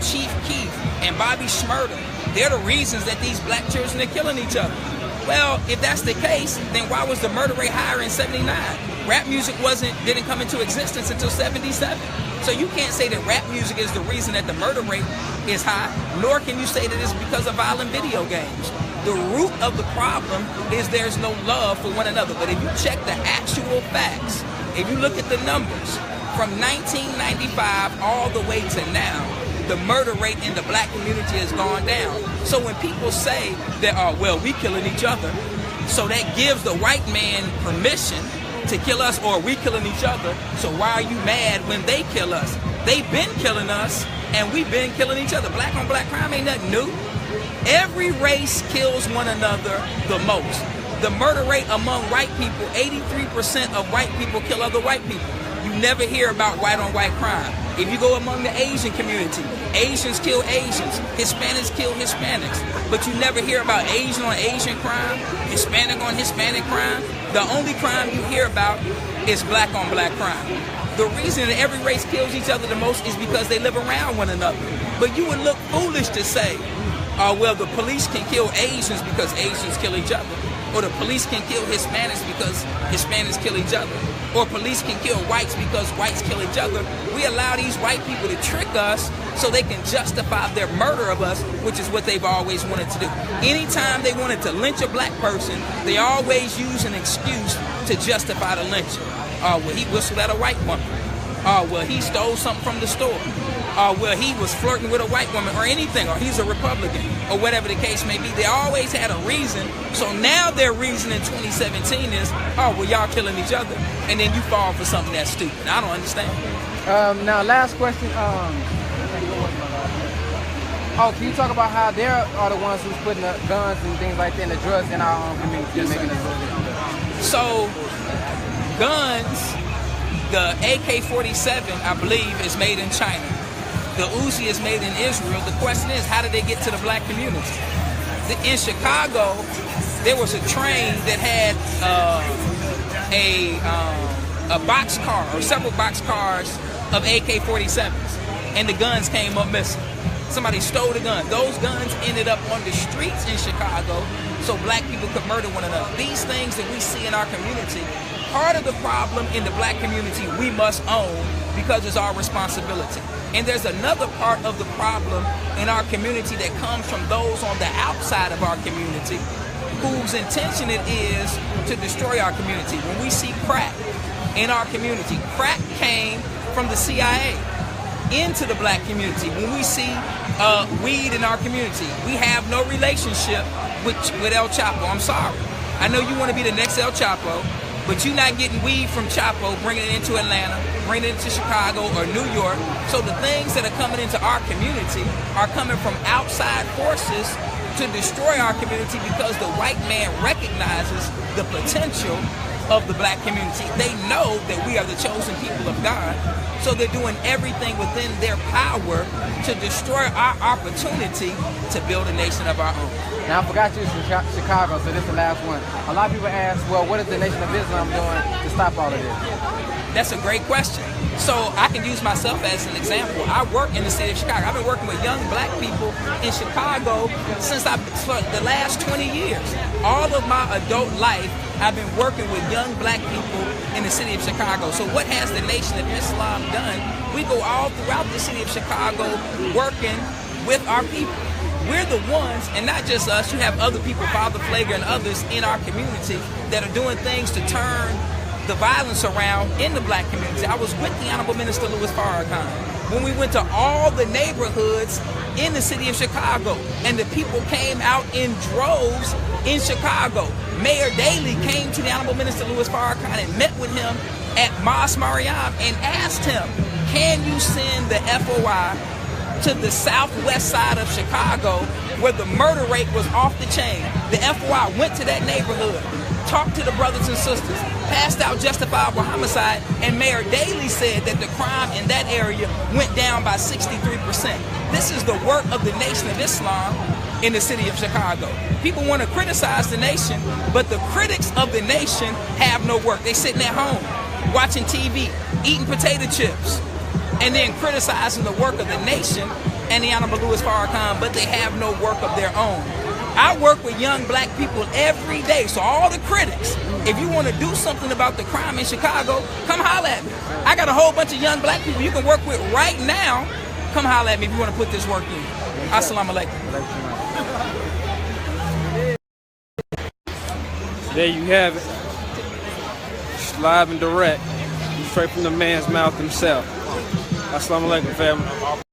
Chief Keef and Bobby Shmurda, they're the reasons that these black children are killing each other. Well, if that's the case, then why was the murder rate higher in 79? Rap music didn't come into existence until 77. So you can't say that rap music is the reason that the murder rate is high, nor can you say that it's because of violent video games. The root of the problem is there's no love for one another. But if you check the actual facts, if you look at the numbers, from 1995 all the way to now, the murder rate in the black community has gone down. So when people say that, well, we killing each other, so that gives the white man permission to kill us, or we killing each other, so why are you mad when they kill us? They've been killing us, and we've been killing each other. Black on black crime ain't nothing new. Every race kills one another the most. The murder rate among white people, 83% of white people kill other white people. You never hear about white on white crime. If you go among the Asian community, Asians kill Asians, Hispanics kill Hispanics, but you never hear about Asian on Asian crime, Hispanic on Hispanic crime. The only crime you hear about is black on black crime. The reason that every race kills each other the most is because they live around one another. But you would look foolish to say, well, the police can kill Asians because Asians kill each other, or the police can kill Hispanics because Hispanics kill each other, or police can kill whites because whites kill each other. We allow these white people to trick us so they can justify their murder of us, which is what they've always wanted to do. Anytime they wanted to lynch a black person, they always use an excuse to justify the lynching. Well, he whistled at a white woman. Well, he stole something from the store. Well, he was flirting with a white woman, or anything, or he's a Republican, or whatever the case may be. They always had a reason. So now their reason in 2017 is, well, y'all killing each other. And then you fall for something that's stupid. I don't understand. Now, last question. Can you talk about how they are the ones who's putting the guns and things like that and the drugs in our own community and making it so guns, the AK-47, I believe, is made in China. The Uzi is made in Israel. The question is, how did they get to the black community? In Chicago, there was a train that had a box car, or several box cars of AK-47s, and the guns came up missing. Somebody stole the gun. Those guns ended up on the streets in Chicago so black people could murder one another. These things that we see in our community, part of the problem in the black community we must own because it's our responsibility. And there's another part of the problem in our community that comes from those on the outside of our community whose intention it is to destroy our community. When we see crack in our community, crack came from the CIA into the black community. When we see weed in our community, we have no relationship with El Chapo. I'm sorry. I know you want to be the next El Chapo, but you're not getting weed from Chapo, bringing it into Atlanta, bringing it into Chicago or New York. So the things that are coming into our community are coming from outside forces to destroy our community because the white man recognizes the potential of the black community. They know that we are the chosen people of God, so they're doing everything within their power to destroy our opportunity to build a nation of our own. Now, I forgot you from Chicago, so this is the last one. A lot of people ask, well, what is the Nation of Islam doing to stop all of this? That's a great question. So I can use myself as an example. I work in the city of Chicago. I've been working with young black people in Chicago for the last 20 years. All of my adult life, I've been working with young black people in the city of Chicago. So what has the Nation of Islam done? We go all throughout the city of Chicago working with our people. We're the ones, and not just us, you have other people, Father Flager and others in our community that are doing things to turn the violence around in the black community. I was with the Honorable Minister Louis Farrakhan when we went to all the neighborhoods in the city of Chicago, and the people came out in droves in Chicago. Mayor Daley came to the Honorable Minister Louis Farrakhan and met with him at Mas Mariam and asked him, can you send the FOI to the southwest side of Chicago where the murder rate was off the chain? The FOI went to that neighborhood, talked to the brothers and sisters, passed out justifiable homicide, and Mayor Daley said that the crime in that area went down by 63%. This is the work of the Nation of Islam in the city of Chicago. People want to criticize the nation, but the critics of the nation have no work. They sitting at home, watching TV, eating potato chips, and then criticizing the work of the nation Indiana Louis Farrakhan, but they have no work of their own. I work with young black people every day, so all the critics, if you want to do something about the crime in Chicago, come holler at me. I got a whole bunch of young black people you can work with right now. Come holler at me if you want to put this work in. Assalamu alaikum. There you have it. Live and direct. Straight from the man's mouth himself. Assalamu alaikum, family.